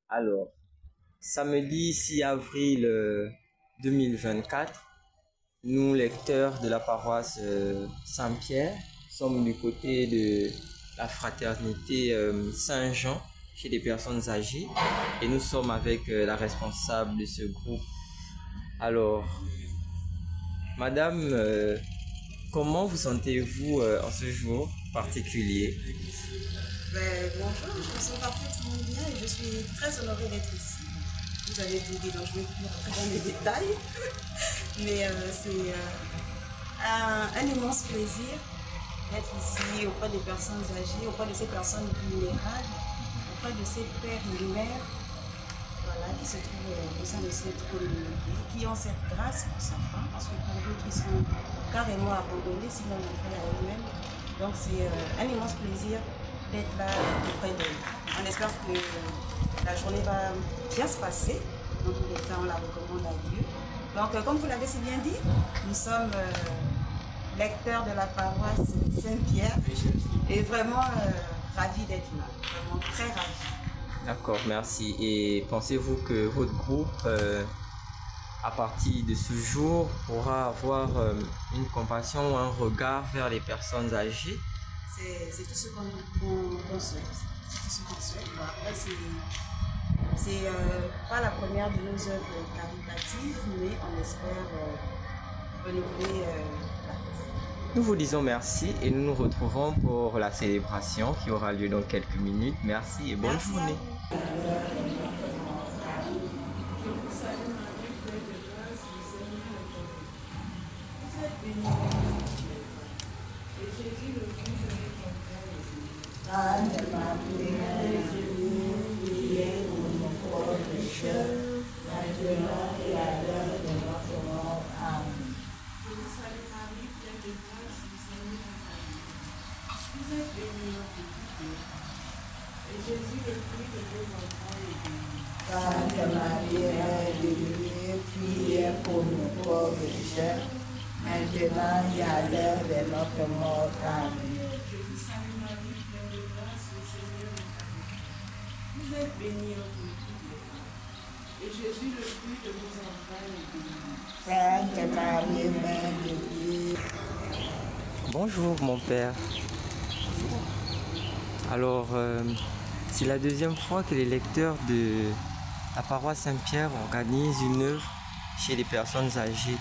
Alors, samedi 6 avril 2024, nous, lecteurs de la paroisse Saint-Pierre, sommes du côté de la fraternité Saint-Jean chez des personnes âgées et nous sommes avec la responsable de ce groupe. Alors, madame, comment vous sentez-vous en ce jour particulier? Bonjour, je me sens parfaitement bien et je suis très honorée d'être ici. Vous avez dit, donc je vais plus rentrer dans les détails, mais c'est un immense plaisir d'être ici auprès des personnes âgées, auprès de ces personnes vulnérables, auprès de ces pères et mères, voilà, qui se trouvent au sein de cette communauté, qui ont cette grâce pour certains, parce que pour d'autres, ils sont carrément abandonnés, sinon livrés à eux-mêmes. Donc c'est un immense plaisir d'être là auprès d'eux. On espère que la journée va bien se passer. Dans tous les cas, on la recommande à Dieu. Donc, comme vous l'avez si bien dit, nous sommes lecteurs de la paroisse Saint-Pierre et vraiment ravis d'être là. Vraiment très ravis. D'accord, merci. Et pensez-vous que votre groupe, à partir de ce jour, pourra avoir une compassion ou un regard vers les personnes âgées? C'est tout ce qu'on souhaite. C'est tout ce qu'on souhaite. Bon, après, c'est pas la première de nos œuvres caritatives, mais on espère renouveler la cause. Nous vous disons merci et nous nous retrouvons pour la célébration qui aura lieu dans quelques minutes. Merci et bonne journée. Sainte Marie, Mère de Dieu, priez pour nos pauvres pécheurs, maintenant et à l'heure de notre mort. Amen. Je vous salue Marie, pleine de grâce, le Seigneur est avec vous. Vous êtes bénie entre toutes et Jésus, le fruit de vos enfants, est béni. Sainte Marie, Mère de Dieu, priez pour nos pauvres pécheurs, maintenant et à l'heure de notre mort. Amen. Je vous salue Marie, pleine de grâce, le Seigneur est avec vous. Vous êtes bénie entre toutes et Jésus, le fruit de vos enfants, est béni. Sainte Marie, Mère de Dieu. Bonjour mon père. Alors, c'est la deuxième fois que les lecteurs de la paroisse Saint-Pierre organisent une œuvre chez les personnes âgées.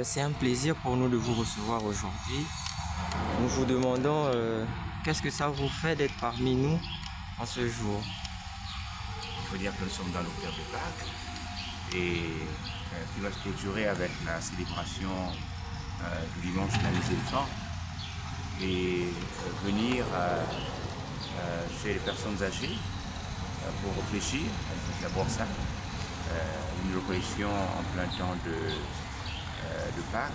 C'est un plaisir pour nous de vous recevoir aujourd'hui. Nous vous demandons qu'est-ce que ça vous fait d'être parmi nous en ce jour? Il faut dire que nous sommes dans le cœur de Pâques et qui va se clôturer avec la célébration du dimanche de la Miséricorde et venir chez les personnes âgées pour réfléchir, d'abord ça, une réflexion en plein temps de Pâques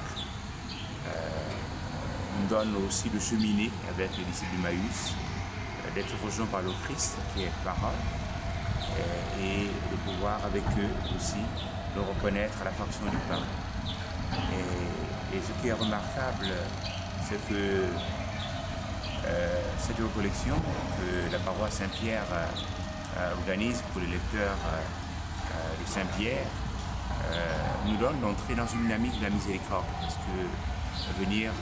nous donne aussi de cheminer avec les disciples d'Emmaüs, d'être rejoints par le Christ qui est parole et de pouvoir avec eux aussi le reconnaître à la fraction du pain. Et ce qui est remarquable, c'est que cette recollection que la paroisse Saint-Pierre organise pour les lecteurs de Saint-Pierre nous donne d'entrer dans une dynamique de la miséricorde, parce que venir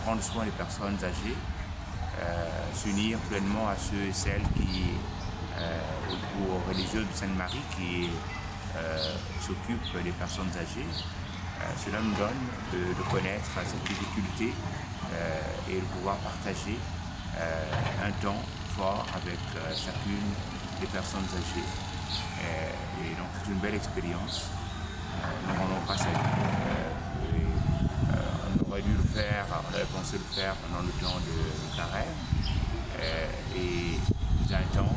prendre soin des personnes âgées, s'unir pleinement à ceux et celles qui, aux religieuses de Sainte-Marie qui s'occupent des personnes âgées, cela nous donne de connaître cette difficulté et de pouvoir partager un temps fort avec chacune des personnes âgées. Et donc c'est une belle expérience. Nous rendons grâce à Dieu. On aurait dû le faire, on avait pensé le faire pendant le temps de carême. Et il y a un temps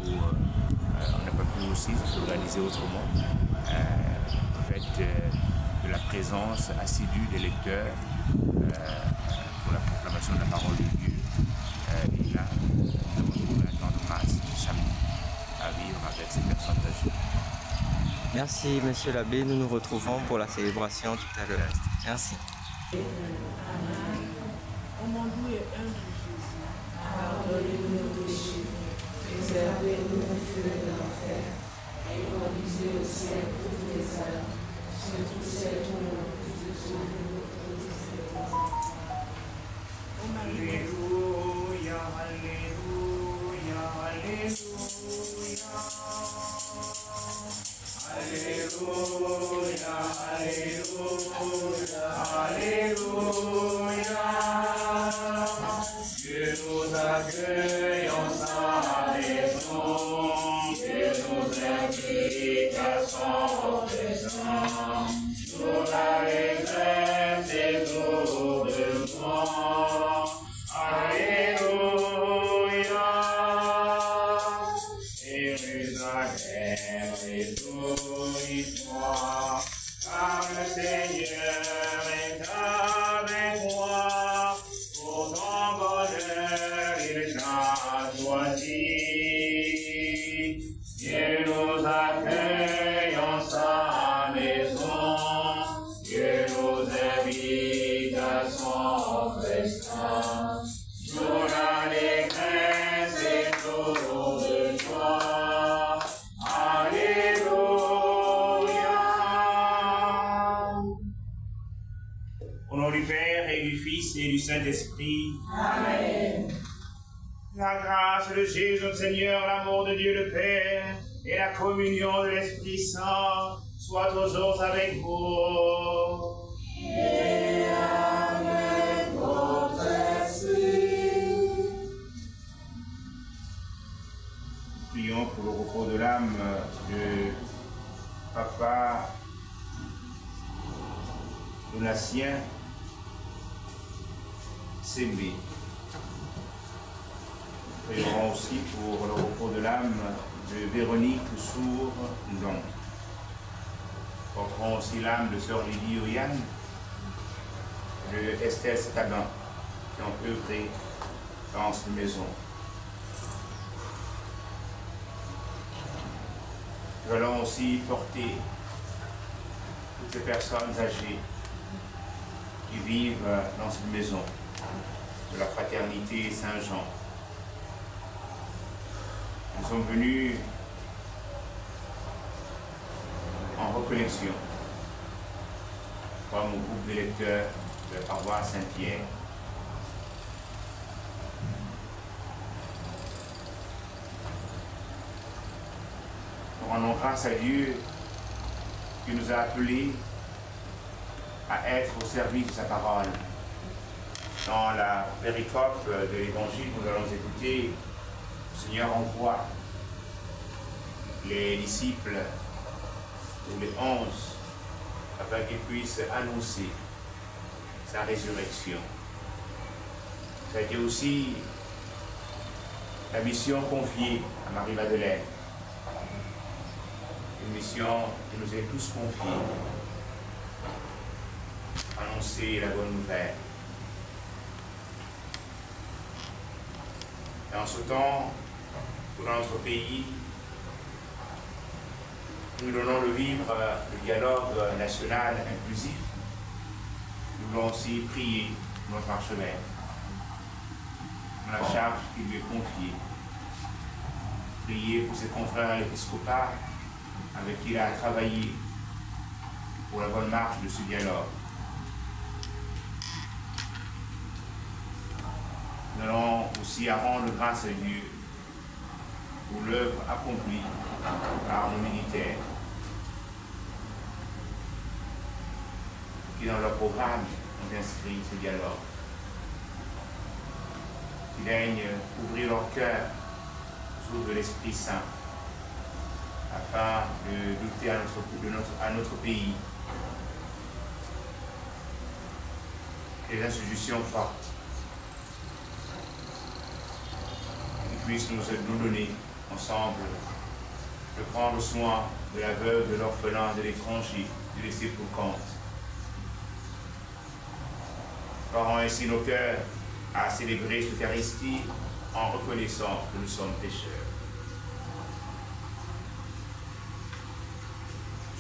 où on n'a pas pu aussi s'organiser autrement. En fait, de la présence assidue des lecteurs pour la proclamation de la parole de Dieu. Et là, nous avons trouvé un temps de grâce ce samedi à vivre avec ces personnes âgées. Merci Monsieur l'abbé, nous nous retrouvons pour la célébration tout à l'heure. Merci. Au nom doux et humble Jésus, Pardonnez-nous nos péchés, Réservez-nous au feu de l'enfer et conduisez au ciel toutes les âmes, surtout celles qui ont le plus besoin de votre miséricorde. Ô Marie, Alléluia, Alléluia, Alléluia. Alléluia, Alléluia, Alléluia. Dieu nous accueille en sa maison, Dieu nous invite à son présence, nous la réserve des nos besoins. Alléluia. Jérusalem, réjouis-toi, car le Seigneur est avec moi. Pour ton bonheur, il t'a choisi. Dieu nous accueille en sa maison. Dieu nous invite à son festin. Nous l'allégresse et nous de joie. Alléluia. Au nom du Père et du Fils et du Saint-Esprit. Amen. La grâce de Jésus notre Seigneur, l'amour de Dieu le Père et la communion de l'Esprit Saint soient toujours avec vous. Et avec votre esprit. Prions pour le repos de l'âme de Papa Donatien Sembe. Prions aussi pour le repos de l'âme de Véronique Sour-Long. Porterons aussi l'âme de Sœur Lydie Oyane, de Estelle Staban, qui ont œuvré dans cette maison. Nous allons aussi porter toutes ces personnes âgées qui vivent dans cette maison de la Fraternité Saint-Jean. Nous sommes venus en reconnexion comme au groupe de lecteurs de la paroisse Saint-Pierre. Nous rendons grâce à Dieu qui nous a appelés à être au service de sa parole. Dans la péricope de l'Évangile que nous allons écouter, le Seigneur envoie les disciples, ou les 11, afin qu'ils puissent annoncer sa résurrection. Ça a été aussi la mission confiée à Marie-Madeleine. Une mission qui nous est tous confiée. Annoncer la bonne nouvelle. Et en ce temps, pour notre pays, nous donnons le vivre le dialogue national inclusif. Nous voulons aussi prier pour notre archevêque, dans la charge qui lui est confiée. Prier pour ses confrères à l'épiscopat avec qui il a travaillé pour la bonne marche de ce dialogue. Nous allons aussi rendre grâce à Dieu pour l'œuvre accomplie par nos militaires qui dans leur programme ont inscrit ce dialogue. Qu'ils daignent ouvrir leur cœur sous de l'Esprit Saint afin de douter à notre pays des institutions fortes qui puissent nous donner ensemble de prendre soin de la veuve, de l'orphelin, de l'étranger, de laisser pour compte. Parons ainsi nos cœurs à célébrer cette Eucharistie en reconnaissant que nous sommes pécheurs.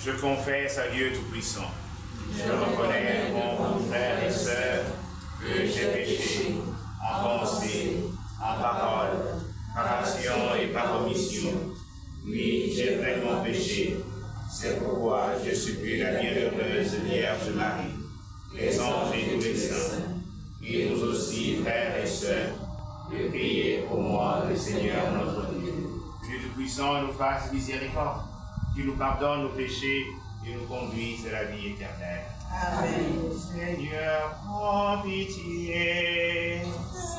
Je confesse à Dieu Tout-Puissant. Je reconnais, mon frère et sœur, que j'ai péché en pensée, en parole, par action et par omission. Oui, j'ai vraiment péché. C'est pourquoi je supplie la bienheureuse Vierge Marie, les anges et tous les saints, et nous aussi, frères et sœurs, de prier pour moi, le Seigneur notre Dieu. Que Dieu Tout-Puissant nous fasse miséricorde, qu'il nous pardonne nos péchés et nous conduise à la vie éternelle. Amen. Seigneur, prends pitié.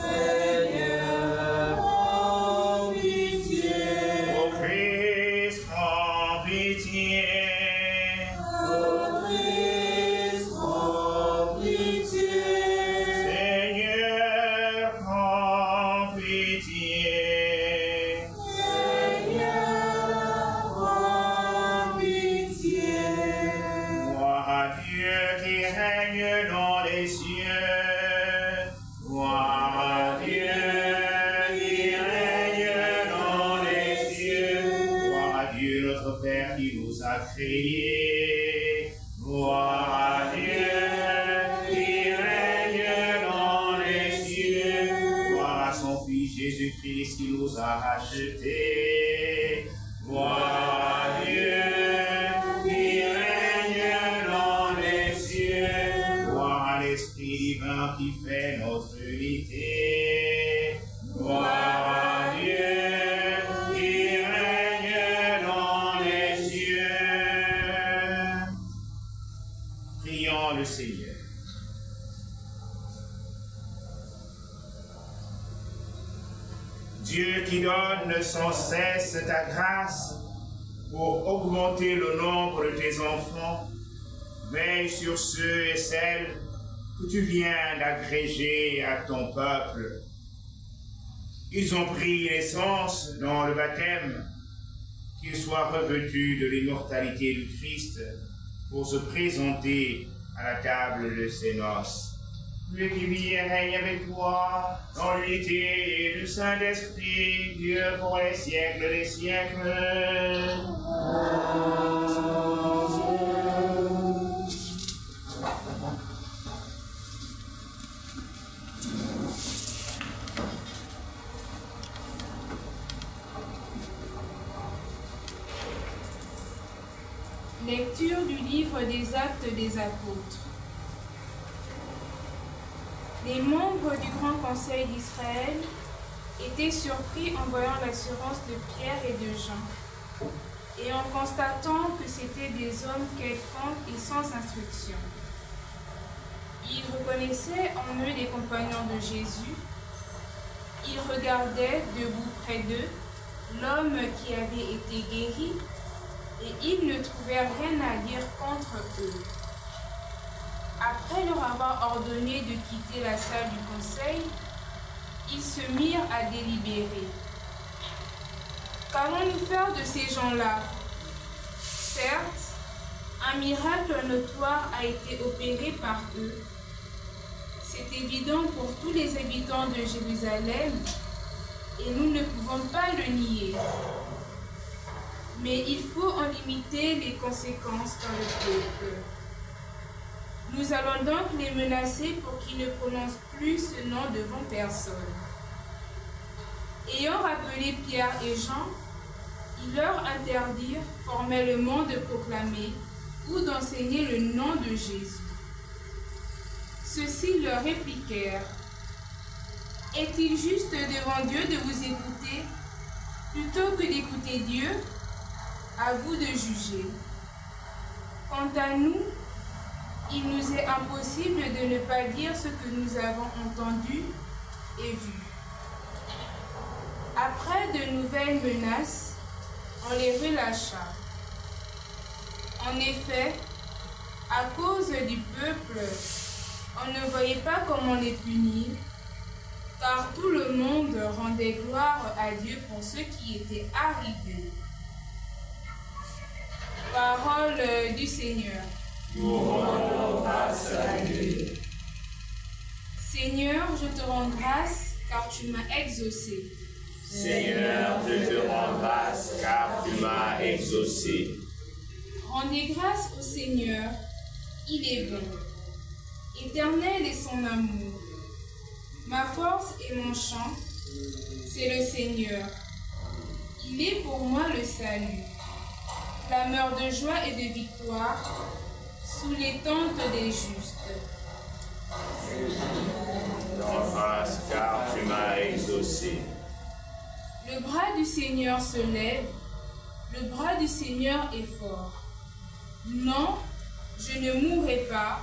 Seigneur, prends pitié. Ô Christ, prends pitié. Ô Christ, prends pitié. Seigneur, prends pitié. Seigneur, prends pitié. Gloire à Dieu qui règne dans les cieux. Gloire à Dieu qui règne dans les cieux. Gloire à Dieu notre Père qui nous a créés. Gloire à Dieu qui règne dans les cieux. Gloire à son Fils Jésus-Christ qui nous a rachetés. Gloire à Dieu qui règne dans les cieux. Gloire à l'Esprit divin qui fait notre unité. Gloire à Dieu qui règne dans les cieux. Prions le Seigneur. Dieu qui donne sans cesse ta grâce pour augmenter le nombre de tes enfants, veille sur ceux et celles que tu viens d'agréger à ton peuple. Ils ont pris naissance dans le baptême, qu'ils soient revêtus de l'immortalité du Christ pour se présenter à la table de ses noces. Lui qui vit et règne avec toi dans l'unité du Saint-Esprit, Dieu pour les siècles des siècles. Lecture du livre des Actes des Apôtres. Les membres du Grand Conseil d'Israël étaient surpris en voyant l'assurance de Pierre et de Jean, et en constatant que c'étaient des hommes quelconques et sans instruction. Ils reconnaissaient en eux les compagnons de Jésus. Ils regardaient, debout près d'eux, l'homme qui avait été guéri, et ils ne trouvaient rien à dire contre eux. Après leur avoir ordonné de quitter la salle du conseil, ils se mirent à délibérer. Qu'allons-nous faire de ces gens-là? Certes, un miracle notoire a été opéré par eux. C'est évident pour tous les habitants de Jérusalem et nous ne pouvons pas le nier. Mais il faut en limiter les conséquences dans le peuple. Nous allons donc les menacer pour qu'ils ne prononcent plus ce nom devant personne. Ayant rappelé Pierre et Jean, ils leur interdirent formellement de proclamer ou d'enseigner le nom de Jésus. Ceux-ci leur répliquèrent: est-il juste devant Dieu de vous écouter plutôt que d'écouter Dieu? À vous de juger. Quant à nous, il nous est impossible de ne pas dire ce que nous avons entendu et vu. Après de nouvelles menaces, on les relâcha. En effet, à cause du peuple, on ne voyait pas comment les punir, car tout le monde rendait gloire à Dieu pour ce qui était arrivé. Parole du Seigneur. Nous rendons grâce à Dieu. Seigneur, je te rends grâce car tu m'as exaucé. Seigneur, je te rends grâce car tu m'as exaucé. Rendez grâce au Seigneur, il est bon. Éternel est son amour. Ma force et mon chant, c'est le Seigneur. Il est pour moi le salut, clameur de joie et de victoire, sous les tentes des justes. En face, car tu m'as exaucé. Le bras du Seigneur se lève, le bras du Seigneur est fort. Non, je ne mourrai pas,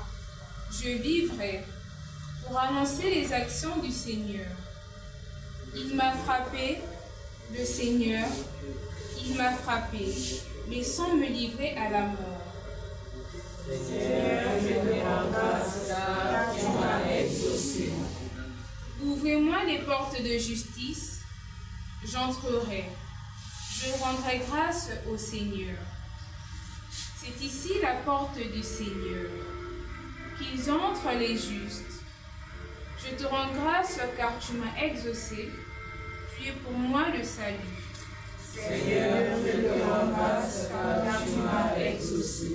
je vivrai pour annoncer les actions du Seigneur. Il m'a frappé, le Seigneur, il m'a frappé, mais sans me livrer à la mort. Seigneur, je te rends grâce car tu m'as exaucé. Ouvrez-moi les portes de justice, j'entrerai. Je rendrai grâce au Seigneur. C'est ici la porte du Seigneur. Qu'ils entrent les justes. Je te rends grâce car tu m'as exaucé. Tu es pour moi le salut. Seigneur, je te rends grâce car tu m'as exaucé.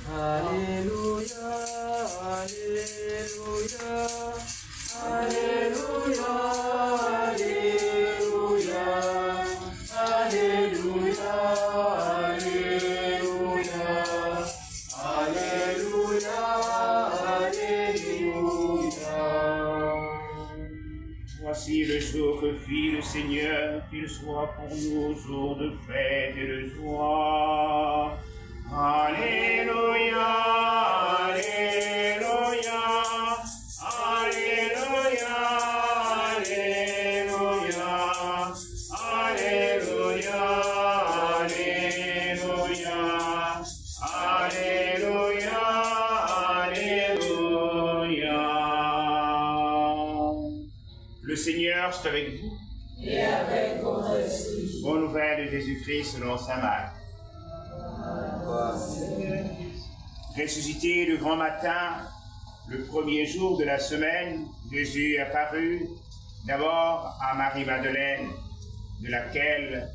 Alléluia, Alléluia, Alléluia, Alléluia, Alléluia, Alléluia, Alléluia, Alléluia. Voici le jour que fit le Seigneur, qu'il soit pour nous jour de fête et de joie. Alléluia, Alléluia, Alléluia, Alléluia, Alléluia, Alléluia, Alléluia, Alléluia. Le Seigneur est avec vous. Et avec votre esprit. Bonne nouvelle de Jésus-Christ selon saint Marc. Ressuscité le grand matin, le premier jour de la semaine, Jésus apparut d'abord à Marie-Madeleine, de laquelle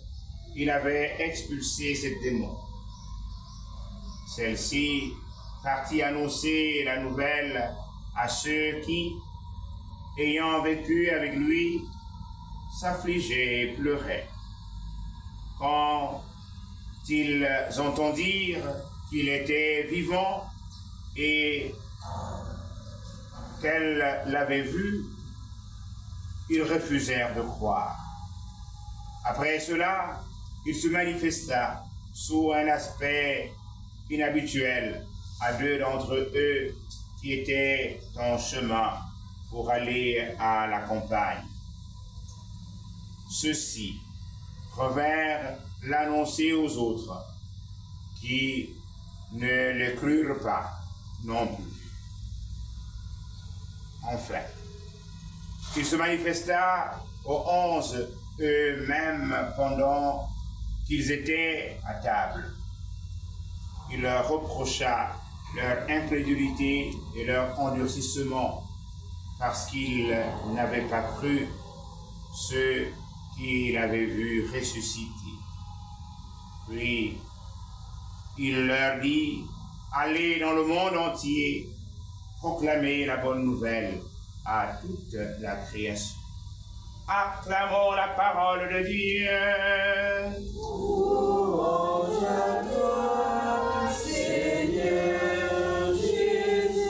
il avait expulsé sept démons. Celle-ci partit annoncer la nouvelle à ceux qui, ayant vécu avec lui, s'affligeaient et pleuraient. Quand ils entendirent qu'il était vivant et qu'elle l'avait vu, ils refusèrent de croire. Après cela, il se manifesta sous un aspect inhabituel à deux d'entre eux qui étaient en chemin pour aller à la campagne. Ceux-ci revinrent l'annoncer aux autres, qui ne le crurent pas non plus. Enfin, il se manifesta aux 11 eux-mêmes pendant qu'ils étaient à table. Il leur reprocha leur incrédulité et leur endurcissement parce qu'ils n'avaient pas cru ceux qu'il avait vus ressusciter. Puis, il leur dit, allez dans le monde entier, proclamer la bonne nouvelle à toute la création. Acclamons la parole de Dieu. Louange à toi, Seigneur Jésus.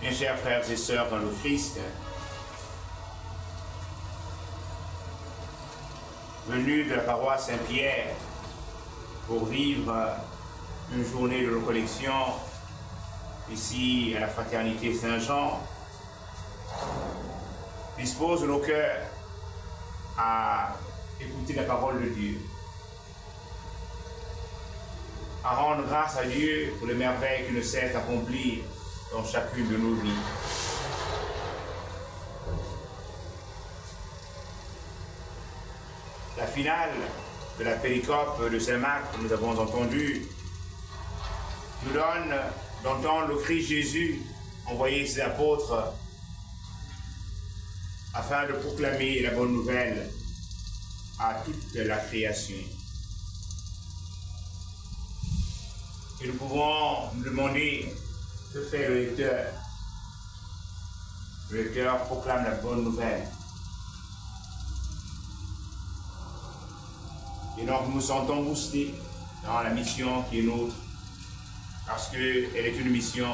Mes chers frères et sœurs dans le Christ, venus de la paroisse Saint-Pierre pour vivre une journée de recollection ici à la Fraternité Saint-Jean, dispose nos cœurs à écouter la parole de Dieu, à rendre grâce à Dieu pour les merveilles qu'il ne sait accomplir dans chacune de nos vies. La finale de la péricope de Saint-Marc que nous avons entendue nous donne d'entendre le Christ Jésus envoyer ses apôtres afin de proclamer la bonne nouvelle à toute la création. Et nous pouvons nous demander que fait le lecteur. Le lecteur proclame la bonne nouvelle. Et donc nous nous sentons boostés dans la mission qui est nôtre, parce qu'elle est une mission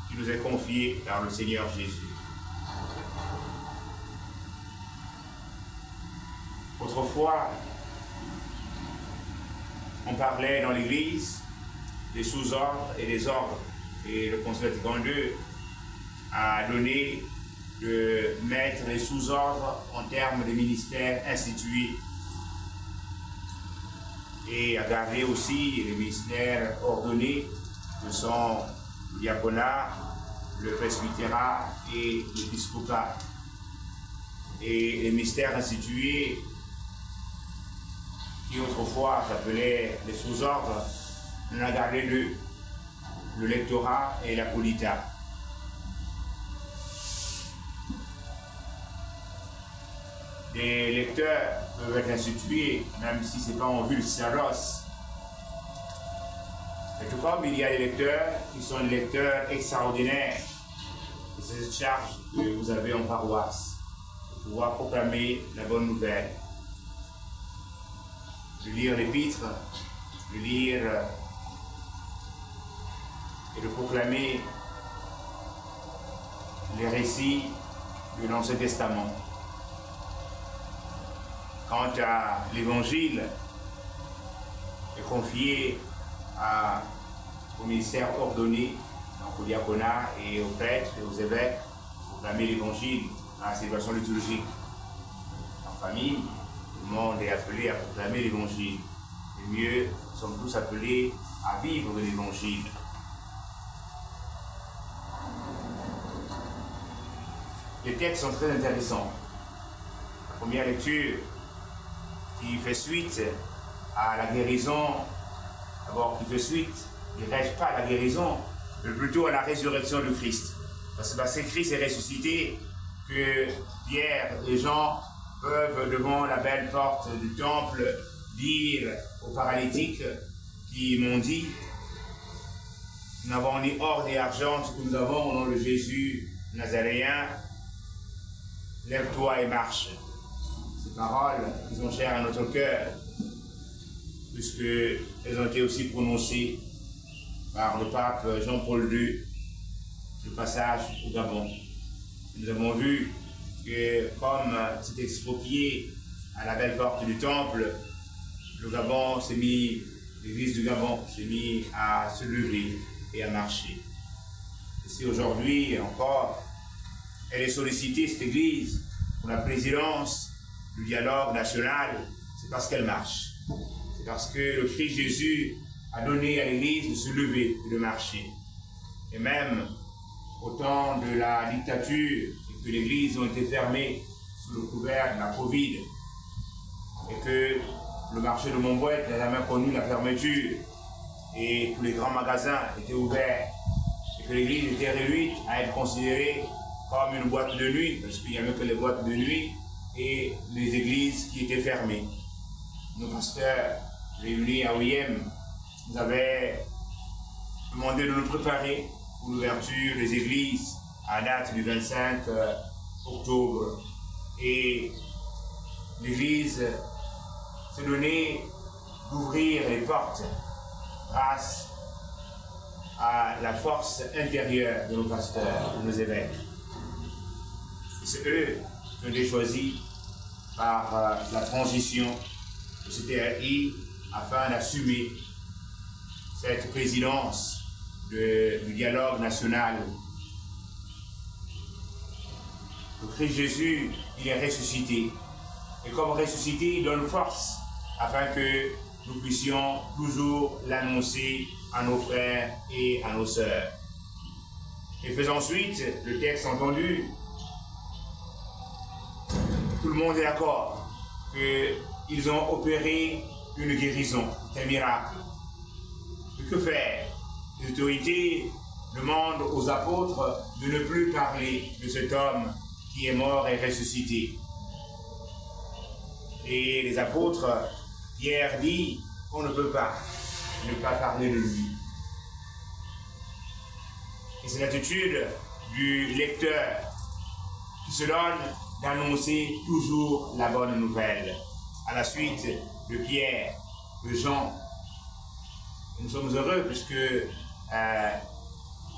qui nous est confiée par le Seigneur Jésus. Autrefois, on parlait dans l'Église des sous-ordres et des ordres, et le Concile Vatican II a donné de mettre les sous-ordres en termes de ministères institués et a gardé aussi les ministères ordonnés que sont le diaconat, le presbytérat et l'épiscopat. Et les ministères institués qui autrefois s'appelaient les sous-ordres, on a gardé deux, le lectorat et l'apolitat. Des lecteurs peuvent être institués, même si ce n'est pas en vue de sacerdoce. Et tout comme il y a des lecteurs qui sont des lecteurs extraordinaires, et c'est cette charge que vous avez en paroisse, de pouvoir proclamer la bonne nouvelle. De lire l'épître, de lire et de proclamer les récits de l'Ancien Testament. Quant à l'Évangile, est confié au ministère ordonné, donc au diaconat et aux prêtres et aux évêques, pour proclamer l'Évangile à la célébration liturgique. En famille, tout le monde est appelé à proclamer l'Évangile. Et mieux, nous sommes tous appelés à vivre l'Évangile. Les textes sont très intéressants. La première lecture qui fait suite à la guérison, d'abord qui fait suite, il ne reste pas à la guérison, mais plutôt à la résurrection du Christ. Parce que Christ est ressuscité, que Pierre et Jean peuvent, devant la belle porte du temple, dire aux paralytiques qui m'ont dit: nous n'avons ni or ni argent, ce que nous avons au nom de Jésus Nazaréen, lève-toi et marche. Ces paroles, qui sont chères à notre cœur, puisqu'elles ont été aussi prononcées par le pape Jean-Paul II, le passage au Gabon. Nous avons vu que, comme c'est exproprié à la belle porte du temple, le Gabon s'est mis, l'église du Gabon s'est mis à se lever et à marcher. Et si aujourd'hui encore, elle est sollicitée, cette église, pour la présidence du dialogue national, c'est parce qu'elle marche. C'est parce que le Christ Jésus a donné à l'église de se lever et de marcher. Et même au temps de la dictature, et que l'église a été fermée sous le couvert de la Covid, et que le marché de Montbouette n'a jamais connu la fermeture, et tous les grands magasins étaient ouverts, et que l'église était réduite à être considérée comme une boîte de nuit, parce qu'il n'y avait que les boîtes de nuit et les églises qui étaient fermées. Nos pasteurs réunis à OIM nous avaient demandé de nous préparer pour l'ouverture des églises à date du 25 octobre. Et l'église s'est donnée d'ouvrir les portes grâce à la force intérieure de nos pasteurs, de nos évêques. C'est eux qui ont été choisis par la transition de CTRI afin d'assumer cette présidence du dialogue national. Le Christ Jésus, il est ressuscité. Et comme ressuscité, il donne force afin que nous puissions toujours l'annoncer à nos frères et à nos sœurs. Et faisons suite le texte entendu. Tout le monde est d'accord qu'ils ont opéré une guérison, un miracle. Et que faire? Les autorités demandent aux apôtres de ne plus parler de cet homme qui est mort et ressuscité. Et les apôtres, Pierre dit qu'on ne peut pas ne pas parler de lui. c'est l'attitude du lecteur qui se donne d'annoncer toujours la bonne nouvelle. À la suite de Pierre, de Jean, nous sommes heureux puisque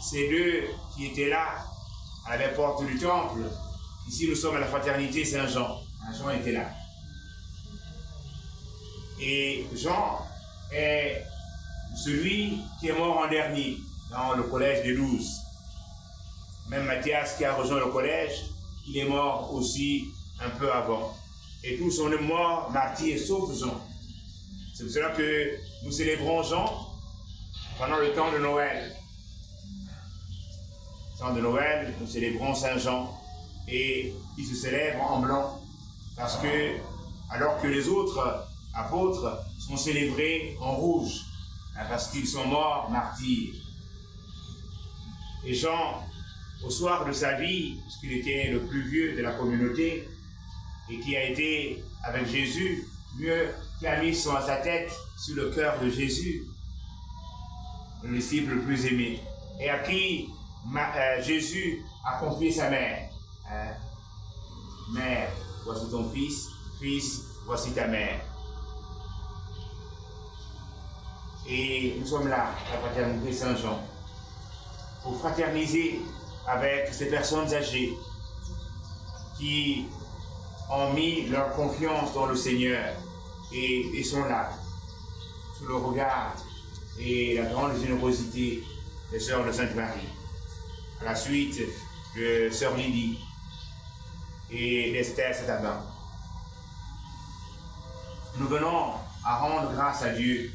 ces deux qui étaient là, à la porte du temple, ici nous sommes à la fraternité Saint-Jean. Jean était là. Et Jean est celui qui est mort en dernier dans le collège des 12. Même Matthias qui a rejoint le collège, il est mort aussi un peu avant. Et tous sont morts martyrs sauf Jean. C'est pour cela que nous célébrons Jean pendant le temps de Noël. Le temps de Noël, nous célébrons Saint Jean et il se célèbre en blanc parce que, alors que les autres apôtres sont célébrés en rouge, parce qu'ils sont morts martyrs. Et Jean, au soir de sa vie, puisqu'il était le plus vieux de la communauté, et qui a été avec Jésus, qui a mis sa tête sur le cœur de Jésus, le disciple le plus aimé, et à qui Jésus a confié sa mère. Mère, voici ton fils, fils, voici ta mère. Et nous sommes là, à la fraternité Saint-Jean, pour fraterniser avec ces personnes âgées qui ont mis leur confiance dans le Seigneur et sont là, sous le regard et la grande générosité des sœurs de Sainte-Marie, à la suite de sœur Lydie et d'Esther Setaban. Nous venons à rendre grâce à Dieu,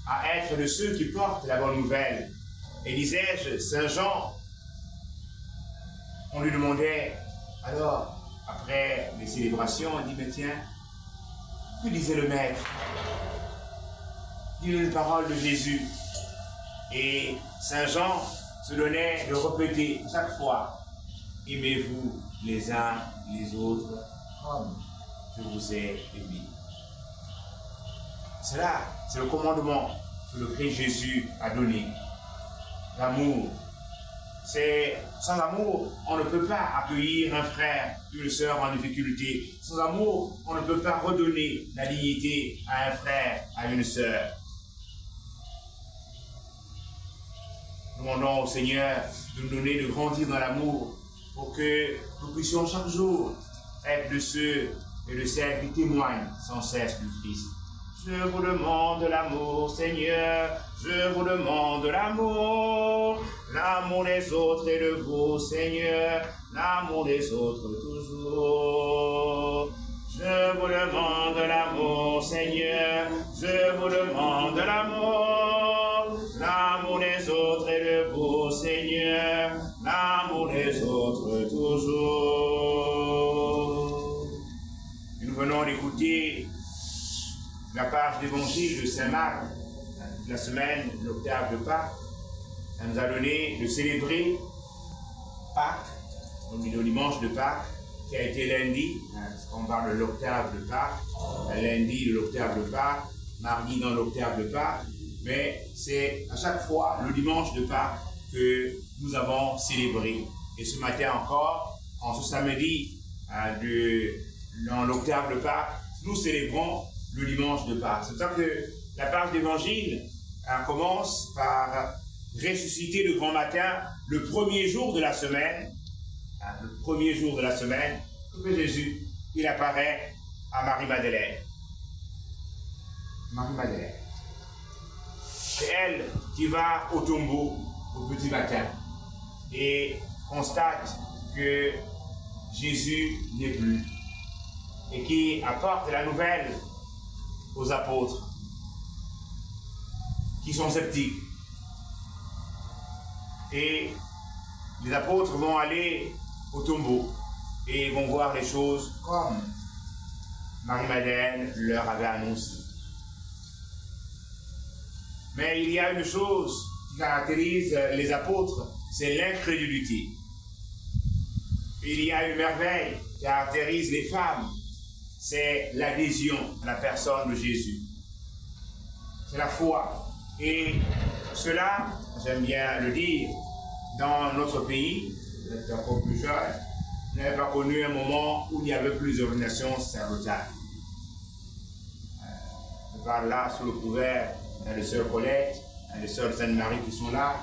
à être de ceux qui portent la bonne nouvelle. Et disais-je, Saint Jean, on lui demandait, alors, après les célébrations, on dit, mais tiens, que disait le Maître? Dis-nous une parole de Jésus. Et Saint Jean se donnait de répéter chaque fois, aimez-vous les uns les autres comme je vous ai aimé. Cela, c'est le commandement que le Christ Jésus a donné. L'amour. Sans amour, on ne peut pas accueillir un frère, une sœur en difficulté. Sans amour, on ne peut pas redonner la dignité à un frère, à une sœur. Nous demandons au Seigneur de nous donner de grandir dans l'amour pour que nous puissions chaque jour être de ceux et de celles qui témoignent sans cesse du Christ. Je vous demande l'amour, Seigneur, je vous demande l'amour, l'amour des autres et de vous, Seigneur, l'amour des autres toujours. Je vous demande l'amour, Seigneur, je vous demande l'amour, l'amour des autres et de vous, Seigneur, l'amour des autres toujours. Et nous venons d'écouter la page d'évangile de Saint Marc, la semaine, l'octave de Pâques. Elle nous a donné de célébrer Pâques, le dimanche de Pâques, qui a été lundi, parce qu'on parle de l'octave de Pâques, lundi de l'octave de Pâques, mardi dans l'octave de Pâques, mais c'est à chaque fois le dimanche de Pâques que nous avons célébré. Et ce matin encore, en ce samedi dans l'octave de Pâques, nous célébrons le dimanche de Pâques. C'est pour ça que la page d'évangile commence par ressusciter le grand matin, le premier jour de la semaine. Le premier jour de la semaine, que fait Jésus? Il apparaît à Marie-Madeleine. Marie-Madeleine. C'est elle qui va au tombeau au petit matin et constate que Jésus n'est plus et qui apporte la nouvelle aux apôtres qui sont sceptiques. Et les apôtres vont aller au tombeau et vont voir les choses comme Marie-Madeleine leur avait annoncé. Mais il y a une chose qui caractérise les apôtres, c'est l'incrédulité. Il y a une merveille qui caractérise les femmes, c'est l'adhésion à la personne de Jésus. C'est la foi. Et cela, j'aime bien le dire, dans notre pays, vous êtes encore plus jeune, vous n'avez pas connu un moment où il n'y avait plus d'ordination sacerdotale. Je parle là sous le couvert des sœurs Colette, des sœurs Sainte-Marie qui sont là.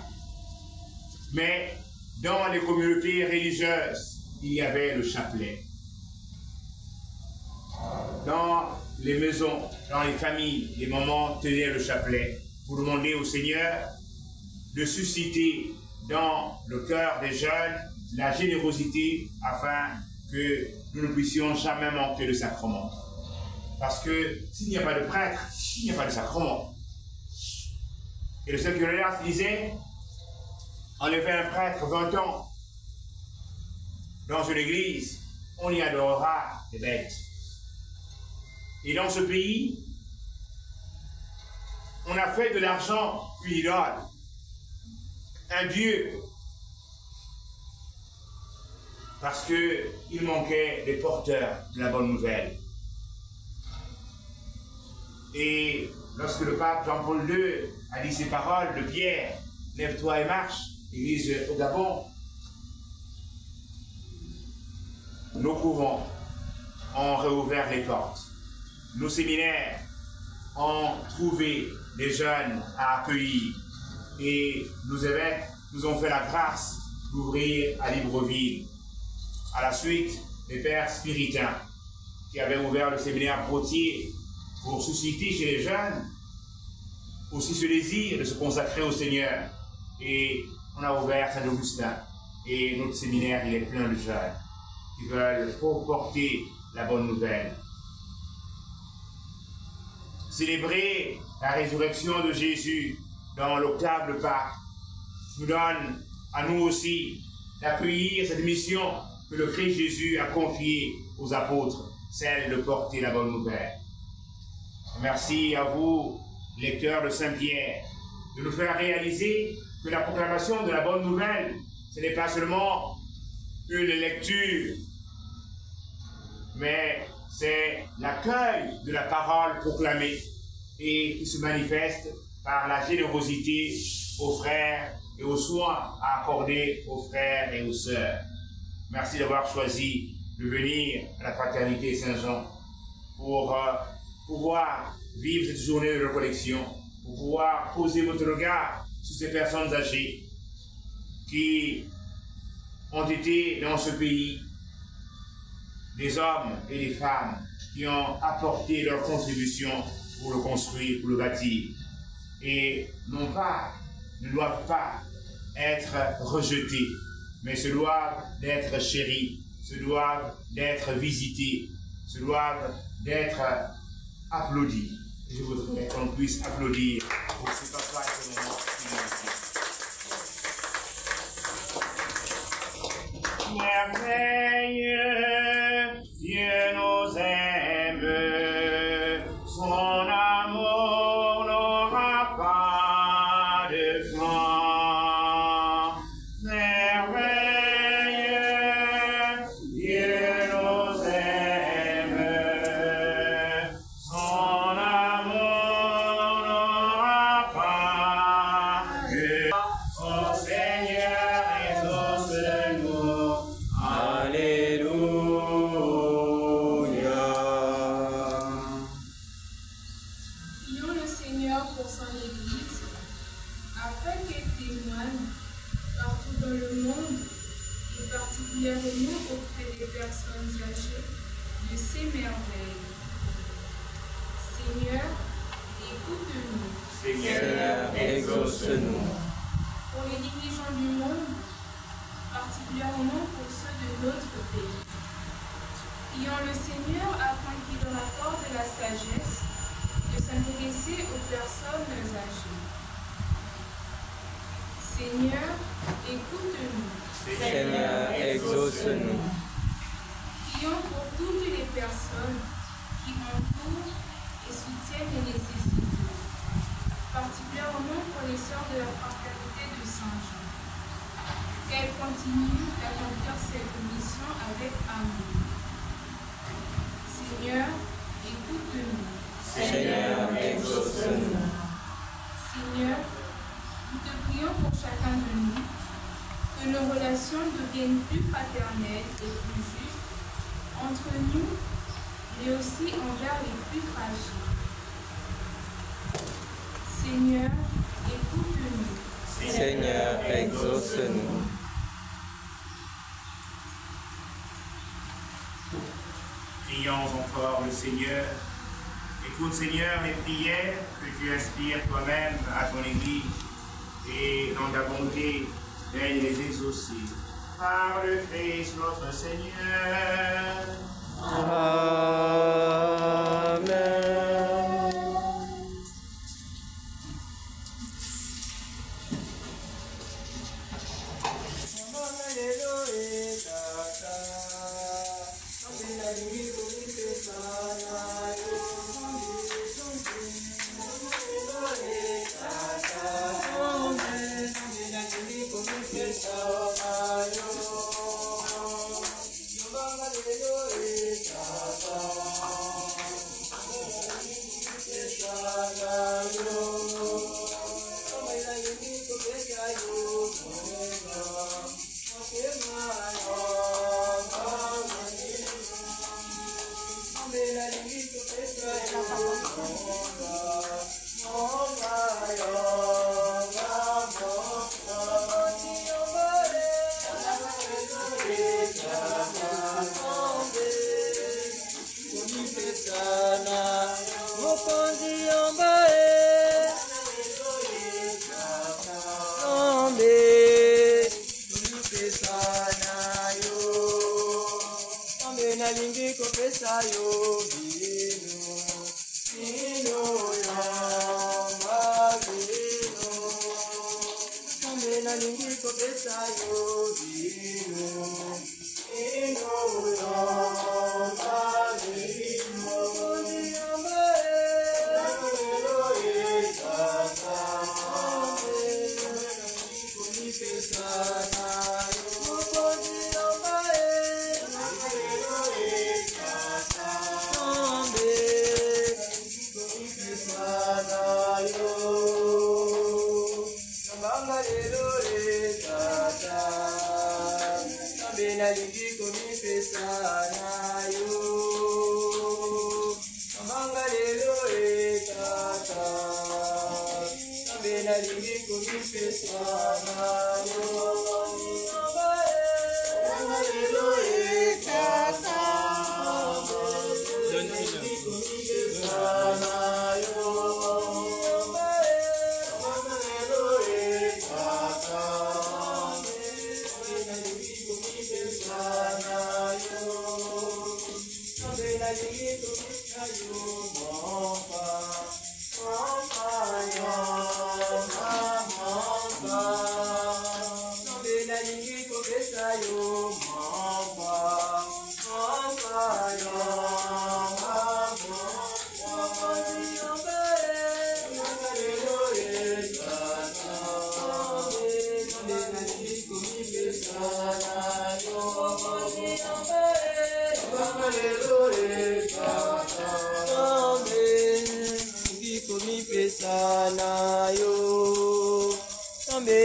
Mais dans les communautés religieuses, il y avait le chapelet. Dans les maisons, dans les familles, les mamans tenaient le chapelet pour demander au Seigneur de susciter dans le cœur des jeunes la générosité afin que nous ne puissions jamais manquer de sacrement. Parce que s'il n'y a pas de prêtre, il n'y a pas de sacrement. Et le séculaire disait, enlever un prêtre 20 ans dans une église, on y adorera des bêtes. Et dans ce pays, on a fait de l'argent une idole, un dieu, parce qu'il manquait des porteurs de la bonne nouvelle. Et lorsque le pape Jean-Paul II a dit ces paroles de Pierre, lève-toi et marche, l'église au Gabon, nos couvents ont réouvert les portes. Nos séminaires ont trouvé des jeunes à accueillir. Et nos évêques nous ont fait la grâce d'ouvrir à Libreville. À la suite, des pères spiritains qui avaient ouvert le séminaire Brottier pour susciter chez les jeunes aussi ce désir de se consacrer au Seigneur. Et on a ouvert Saint-Augustin. Et notre séminaire, il est plein de jeunes qui veulent porter la bonne nouvelle. Célébrer la résurrection de Jésus dans l'octave de Pâques nous donne à nous aussi d'accueillir cette mission que le Christ Jésus a confiée aux apôtres, celle de porter la bonne nouvelle. Merci à vous, lecteurs de Saint-Pierre, de nous faire réaliser que la proclamation de la bonne nouvelle, ce n'est pas seulement une lecture, mais c'est l'accueil de la parole proclamée et qui se manifeste par la générosité aux frères et aux soins à accorder aux frères et aux sœurs. Merci d'avoir choisi de venir à la Fraternité Saint-Jean pour pouvoir vivre cette journée de récollection, pour pouvoir poser votre regard sur ces personnes âgées qui ont été dans ce pays des hommes et des femmes qui ont apporté leur contribution pour le construire, pour le bâtir. Et ne doivent pas être rejetés, mais se doivent d'être chéris, se doivent d'être visités, se doivent d'être applaudis. Je voudrais qu'on puisse applaudir pour ce papa et ce moment. Merveilleux, Dieu nous aime, son amour n'aura pas de fin. Merveilleux, Dieu nous aime, son amour n'aura pas de fin. Oh Seigneur, exauce-nous. Alléluia. Prions le Seigneur pour son Église, afin qu'elle témoigne partout dans le monde, et particulièrement auprès des personnes âgées, de ses merveilles. Seigneur, écoute-nous. Seigneur, exauce-nous. Pour les dirigeants du monde, particulièrement pour ceux de notre pays. Prions le Seigneur afin qu'il leur accorde la sagesse de s'intéresser aux personnes âgées. Seigneur, écoute-nous. Seigneur, exauce-nous. Prions pour toutes les personnes qui entourent et soutiennent les nécessités, particulièrement pour les sœurs de la fraternité de Saint-Jean. Qu'elles continuent d'accomplir cette mission avec amour. Seigneur, écoute-nous. Seigneur, exauce-nous. Seigneur, nous te prions pour chacun de nous, que nos relations deviennent plus fraternelles et plus justes entre nous, mais aussi envers les plus fragiles. Seigneur, écoute-nous. Seigneur, exauce-nous. Prions encore le Seigneur. Écoute, Seigneur, les prières que tu inspires toi-même à ton Église et dans ta bonté, viens les exaucer. Par le Christ notre Seigneur. Amen.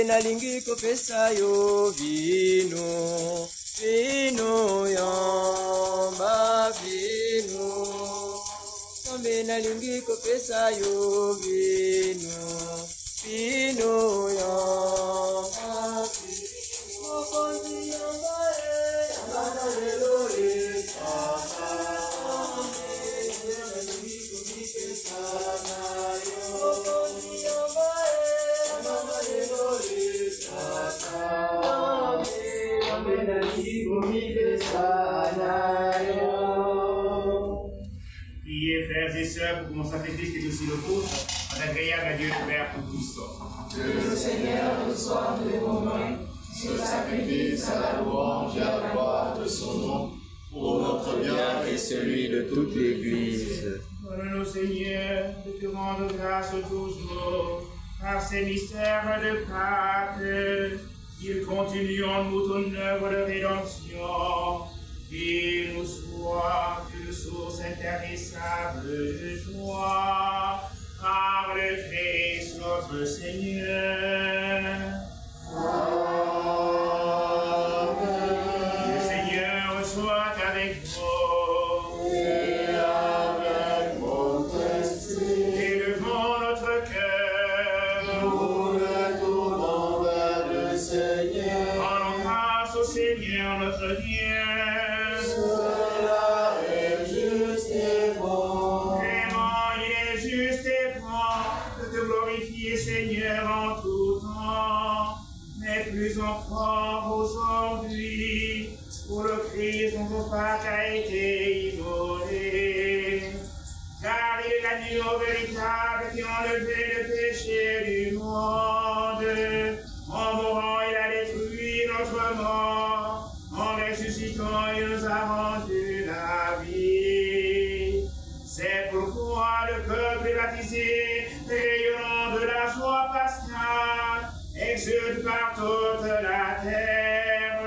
Nalingi kopesa yo vino, vino yamba vino. Kambe nalingi kopesa yo vino, vino yamba vino. Mokonzi yamba yamba lelo tata. Nalingi kopesa yo, mokonzi yamba yamba lelo. Priez, frères et sœurs, pour que mon sacrifice qui est aussi le vôtre, soit agréable à Dieu le Père pour tous. Que le Seigneur reçoive de vos mains ce sacrifice à la louange et à la gloire de son nom, pour notre bien et celui de toute l'Église. Donne-nous, Seigneur, de te rendre grâce toujours, par ces mystères de Pâques, qu'il continue en nous ton œuvre de rédemption, qu'il nous soit une source intarissable de joie, par le Christ notre Seigneur. Amen. Seigneur notre Dieu. Cela est juste et bon. Vraiment, il est juste et bon de te glorifier, Seigneur, en tout temps, mais plus encore aujourd'hui, pour le Christ dont ton Pâques a été immolé. Car il est l'agneau véritable qui a enlevé le péché du monde. En mourant, il a détruit notre mort. En ressuscitant, il nous a rendu la vie. C'est pourquoi le peuple baptisé, rayonnant de la joie pascale, exulte par toute la terre,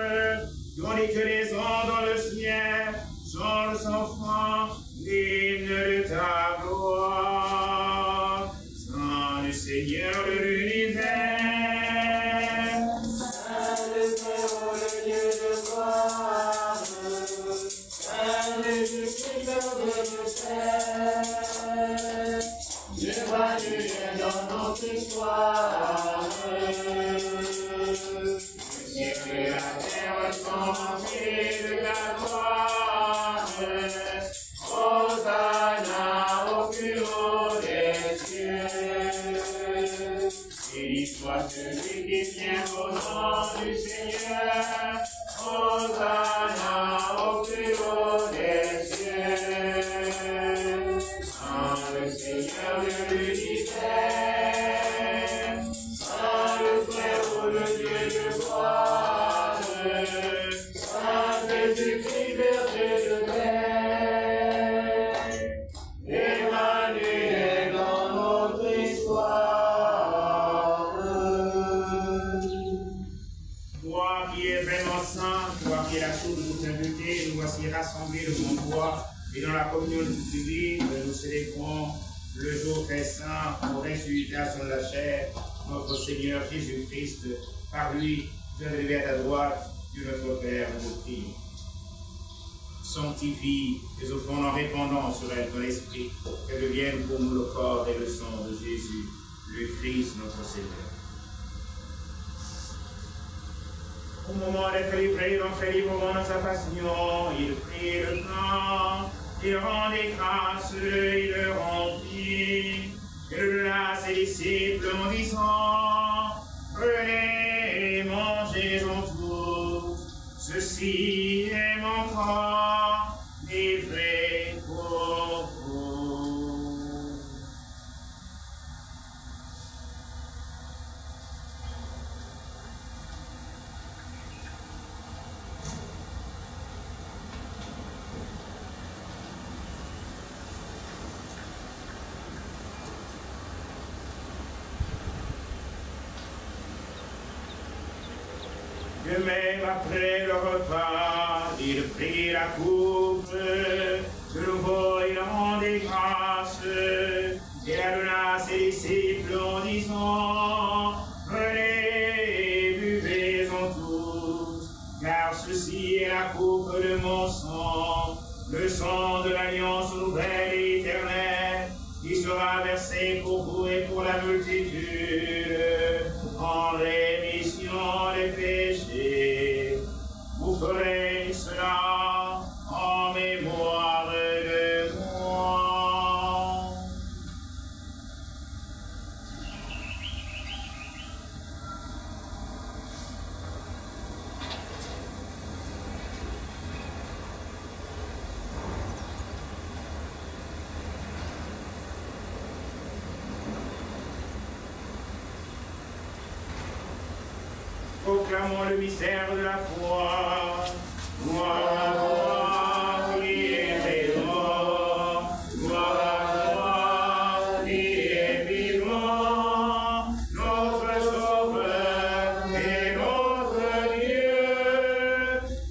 tandis que les anges dans le ciel sont les enfants dignes de ta gloire. Saint le Seigneur de l'univers, Saint le Père, le Dieu de gloire, Saint le Justificateur de paix, bienvenu dans notre histoire. le ciel et la terre sont remplis de ta gloire. Hosanna au plus haut des cieux. Béni soit celui qui vient au nom du Seigneur. Hosanna au plus haut des cieux. Saint le Seigneur de l'univers, Saint le Frère, le Dieu de gloire, Saint Jésus-Christ, berger de paix, Emmanuel dans notre histoire. Toi qui es vraiment saint, toi qui es la source de toute sainteté, nous voici rassemblés devant toi et dans la communion de toute l'Église, nous célébrons le jour très saint pour ressuscitation de la chair, notre Seigneur Jésus-Christ. Par lui, tu es élevé à ta droite, Dieu notre Père, nous prions. Sanctifie tes offrandes en répandant sur elle ton esprit, qu'elle devienne pour nous le corps et le sang de Jésus, le Christ notre Seigneur. Au moment d'être livré, d'entrer librement dans sa passion, il prit le pain, il rendit grâce, il le remplit, et le donna à ses disciples en disant, prenez et mangez-en tous, ceci est mon corps, livré pour vous. De même, après le repas, il prit la coupe, de nouveau il rendit grâce, et la donna à ses disciples en disant, prenez et buvez-en tous, car ceci est la coupe de mon sang, le sang de l'alliance nouvelle et éternelle, qui sera versé pour vous et pour la multitude, en rémission des péchés. Vous ferez cela en mémoire de moi. Proclamons le mystère de la foi. Gloire à toi qui es mort, gloire à toi qui es vivant, notre Sauveur et notre Dieu.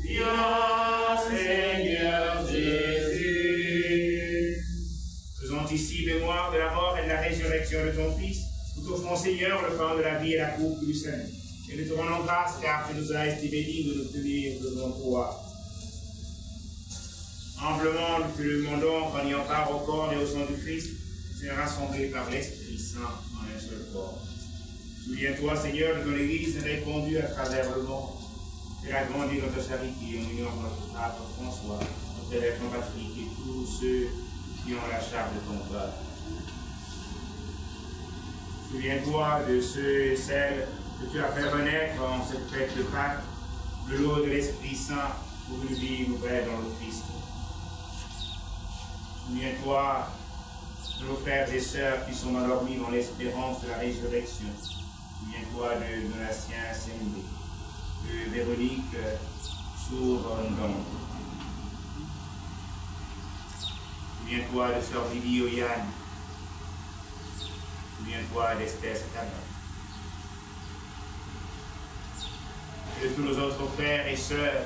Viens, Seigneur Jésus. Faisons ici mémoire de la mort et de la résurrection de ton Fils, nous t'offrons, Seigneur, le pain de la vie et la coupe du salut. Et nous te rendons grâce car tu nous as estimés dignes de nous tenir devant toi. Humblement, nous te demandons qu'en ayant part au corps et au sang du Christ, nous soyons rassemblés par l'Esprit Saint en un seul corps. Souviens-toi, Seigneur, de ton Église répandue à travers le monde. Fais agrandir notre charité en union avec notre pape François, notre évêque Jean-Patrick et tous ceux qui ont la charge de ton peuple. Souviens-toi de ceux et celles que tu as fait renaître en cette fête de Pâques, de l'eau de l'Esprit Saint pour une vie nouvelle dans le Christ. Souviens-toi de nos frères et sœurs qui sont endormis dans l'espérance de la résurrection. Souviens-toi de Donatien Sendé, de Véronique Sourandon. Souviens-toi de sœur Lydie Oyane. Souviens-toi d'Esther Stana. Et de tous nos autres frères et sœurs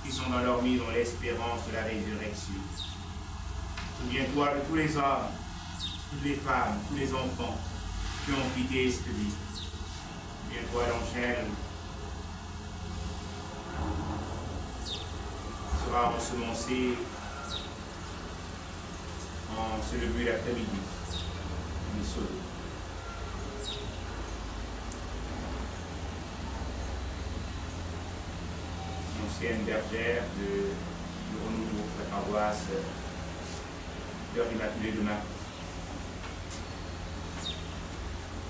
qui sont endormis dans l'espérance de la résurrection. Souviens-toi de tous les hommes, toutes les femmes, tous les enfants qui ont quitté cette vie. Souviens-toi d'Angèle qui sera ensemencée en ce début d'après-midi. Ancienne bergère du renouveau de la paroisse de l'Immaculée de Marie.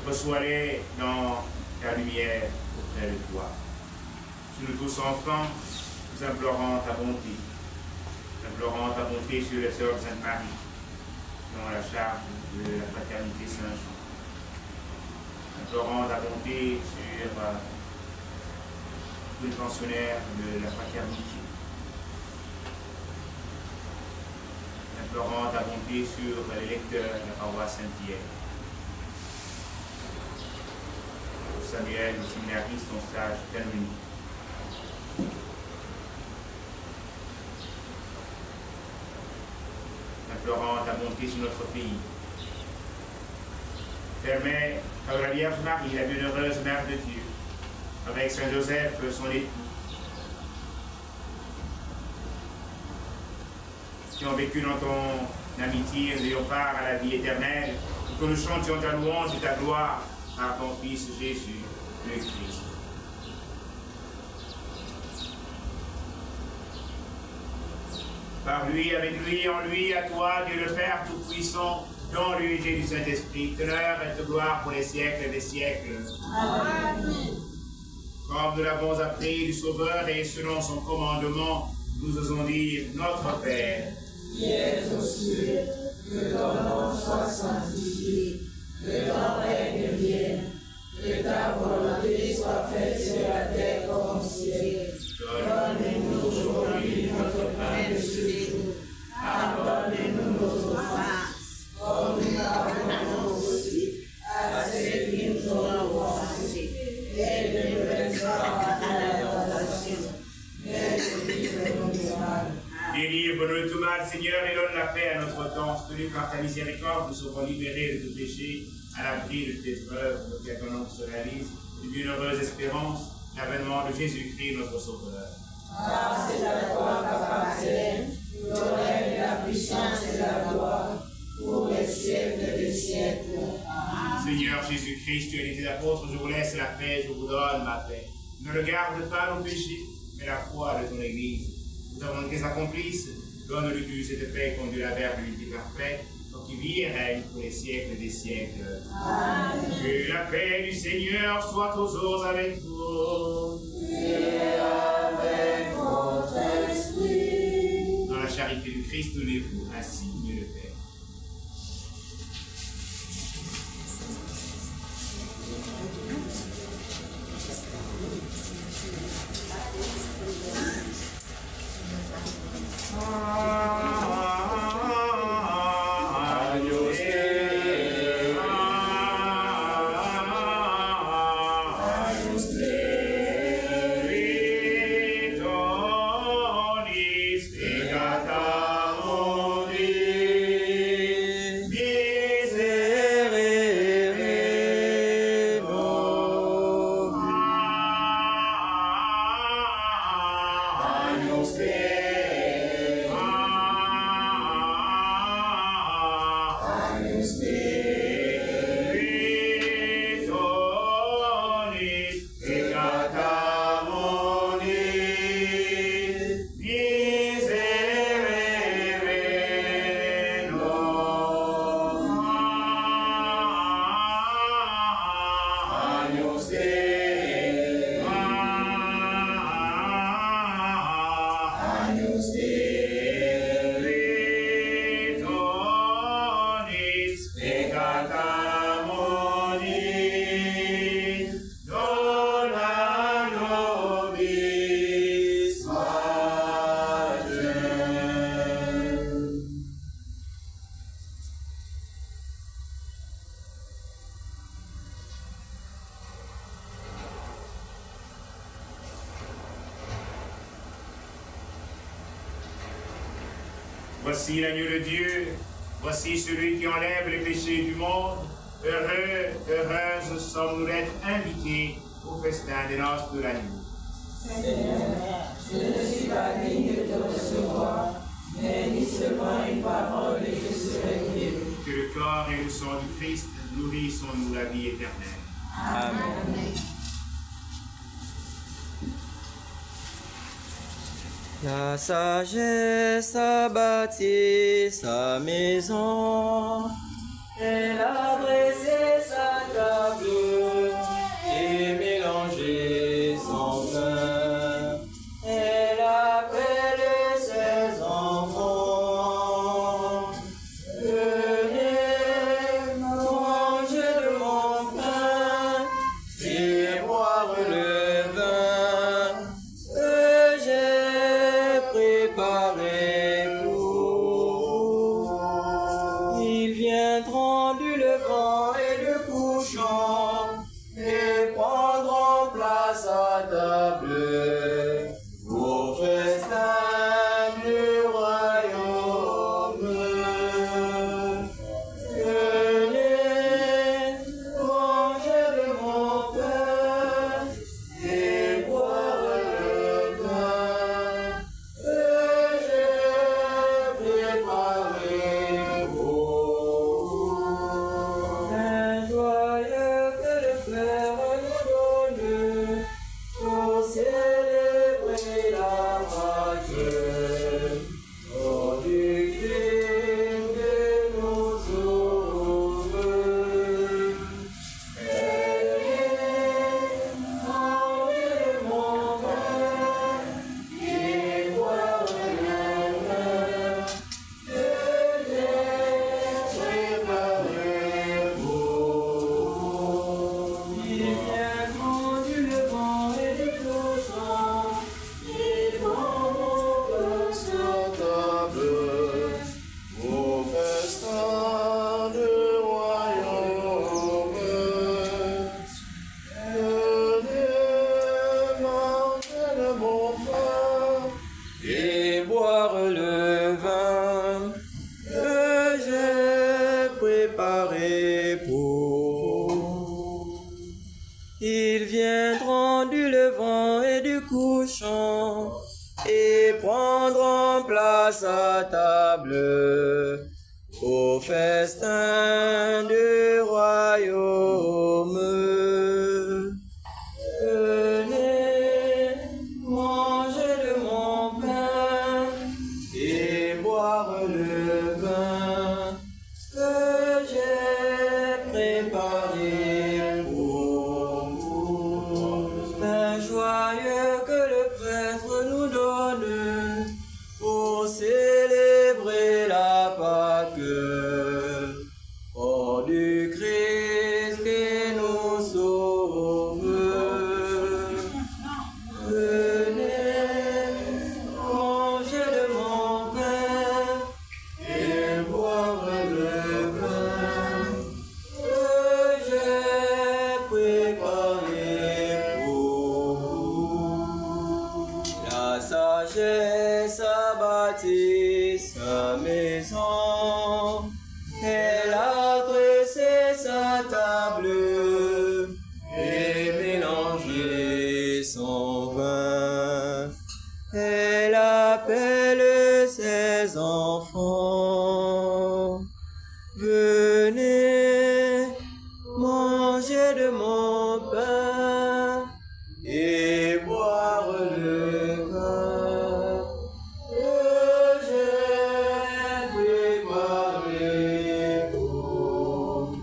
Reçois-les dans ta lumière auprès de toi. Sur nous tous enfants, nous implorons ta bonté. Nous implorons ta bonté sur les sœurs de Sainte-Marie, dans la charge de la fraternité Saint-Jean. Nous implorons ta bonté sur tous les pensionnaires de la fraternité. Nous implorons ta bonté sur les lecteurs de la paroisse Saint-Pierre. Samuel, le séminariste, en stage terminé. Implorant ta bonté sur notre pays. Permets à la Vierge Marie, la bienheureuse Mère de Dieu, avec Saint Joseph, son époux, qui ont vécu dans ton amitié, nous ayons part à la vie éternelle, que nous chantions ta louange et ta gloire par ton Fils Jésus, le Christ. Par lui, avec lui, en lui, à toi, Dieu le Père Tout-Puissant, dans l'unité du Saint-Esprit, honneur et gloire pour les siècles des siècles. Amen. Comme nous l'avons appris du Sauveur et selon son commandement, nous osons dire notre Père, qui es aux cieux, que ton nom soit sanctifié, que ton règne vienne, que ta volonté soit faite sur la terre comme au ciel. Donne-nous aujourd'hui notre pain de ce jour. Pardonne-nous nos offenses, comme nous pardonnons aussi à ceux qui nous ont offensés. Et ne nous laisse pas à la tentation, mais délivre-nous du mal. Délivre-nous de tout mal, Seigneur, et donne la paix à notre temps. Tenu par ta miséricorde, nous serons libérés de tout péché, à l'abri de tes preuves, que ton nom se réalise, d'une bienheureuse espérance, l'avènement de Jésus-Christ, notre Sauveur. Car c'est à toi qu'appartiennent le règne, la puissance et la gloire, pour les siècles des siècles. Amen. Seigneur Jésus-Christ, tu as dit tes apôtres, je vous laisse la paix, je vous donne ma paix. Ne regarde pas nos péchés, mais la foi de ton Église. Nous avons qu'ils accomplissent, donne-lui cette paix, conduit la vers l'unité parfaite, qui vit et règne pour les siècles des siècles. Amen. Que la paix du Seigneur soit toujours avec vous. Et avec votre esprit. Dans la charité du Christ, tenez-vous ainsi, Dieu le Père. Amen. Voici l'agneau de Dieu, voici celui qui enlève les péchés du monde. Heureux, heureuses sommes-nous d'être invités au festin des noces de l'agneau. Seigneur, je ne suis pas digne de te recevoir, mais dis seulement une parole et je serai guéri. Que le corps et le sang du Christ nourrissent en nous la vie éternelle. Amen. La sagesse a bâti sa maison, elle a dressé sa table et mélangé son vin. Elle appelle ses enfants. Venez manger de mon pain et boire le vin que j'ai préparé pour. Ils viendront du levant et du couchant et prendront place à table au festin du royaume. Venez manger de mon pain et boire le vin que j'ai préparé pour. Un joyeux que le Père nous donne pour célébrer la Pâque. Oh, du Christ que nous sauve. Venez manger de mon pain et boire le vin que j'ai préparé pour. Ils viendront du levant et du couchant, ils prendront place à table au festin du royaume. Venez manger de mon pain et boire le vin que j'ai préparé pour. Ils viendront du levant et du couchant et prendront place à table au festin du royaume. Venez manger de mon pain et boire le vin que j'ai préparé pour vous. Pain joyeux que le prêtre nous donne pour célébrer la Pâque. Oh, du Christ qui nous sauve. Venez manger de mon pain et boire le vin que j'ai préparé pour vous. La sagesse a bâti sa maison, elle a dressé sa table et mélangé son vin. Elle appelle ses enfants. Venez manger de mon pain et boire le vin que j'ai préparé pour vous.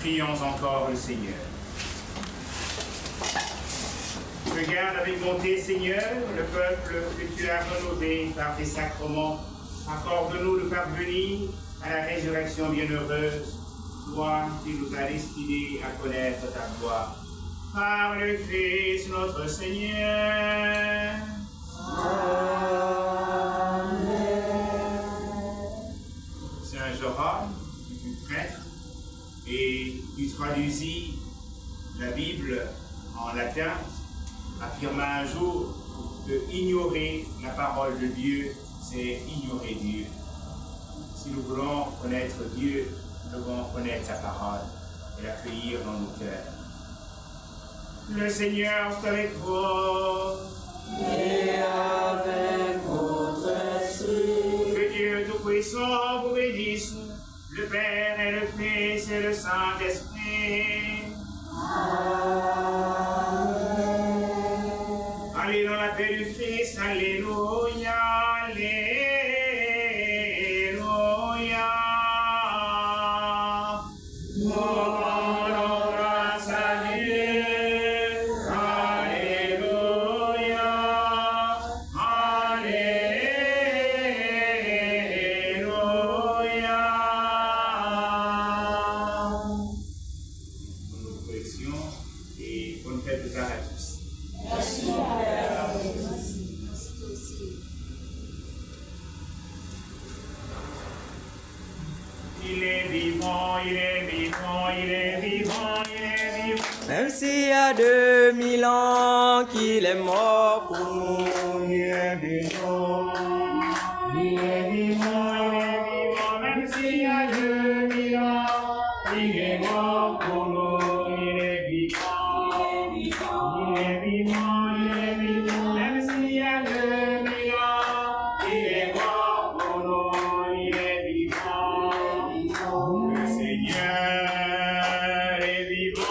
Prions encore le Seigneur. Regarde avec bonté, Seigneur, le peuple que tu as rénové par tes sacrements. Accorde-nous de parvenir à la résurrection bienheureuse, toi qui nous as destinés à connaître ta gloire. Par le Christ notre Seigneur. Saint Jérôme, tu fus prêtre et tu traduisis la Bible en latin, affirma un jour que ignorer la parole de Dieu, c'est ignorer Dieu. Si nous voulons connaître Dieu, nous devons connaître sa parole et l'accueillir dans nos cœurs. Le Seigneur est avec vous. Et avec votre esprit. Que Dieu Tout-Puissant vous bénisse, le Père et le Fils et le Saint-Esprit. Amen. Allez dans la paix du Christ, alléluia, alléluia. Rendons grâce à Dieu, alléluia, alléluia. Bonne collection et bonne fête de Pâques à tous. Merci, Père. Il est vivant, il est vivant, il est vivant, il est vivant. Même s'il y a 2000 ans qu'il est mort pour nous. Il est vivant, il est vivant, il est vivant. Même s'il y a 2000 ans, il est mort pour nous. Il est vivant, il est vivant, il est vivant. Même s'il y a 2000 ans, il est mort pour nous. Il est vivant. Le Seigneur est vivant,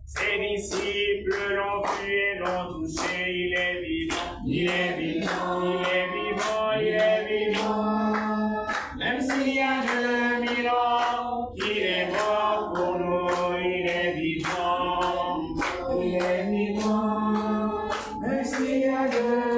ses disciples l'ont vu et l'ont touché, il est vivant, il est vivant, il est vivant, il est vivant. Même s'il y a 2000 ans, il est mort pour nous, il est vivant, il est vivant. Même s'il y a 2000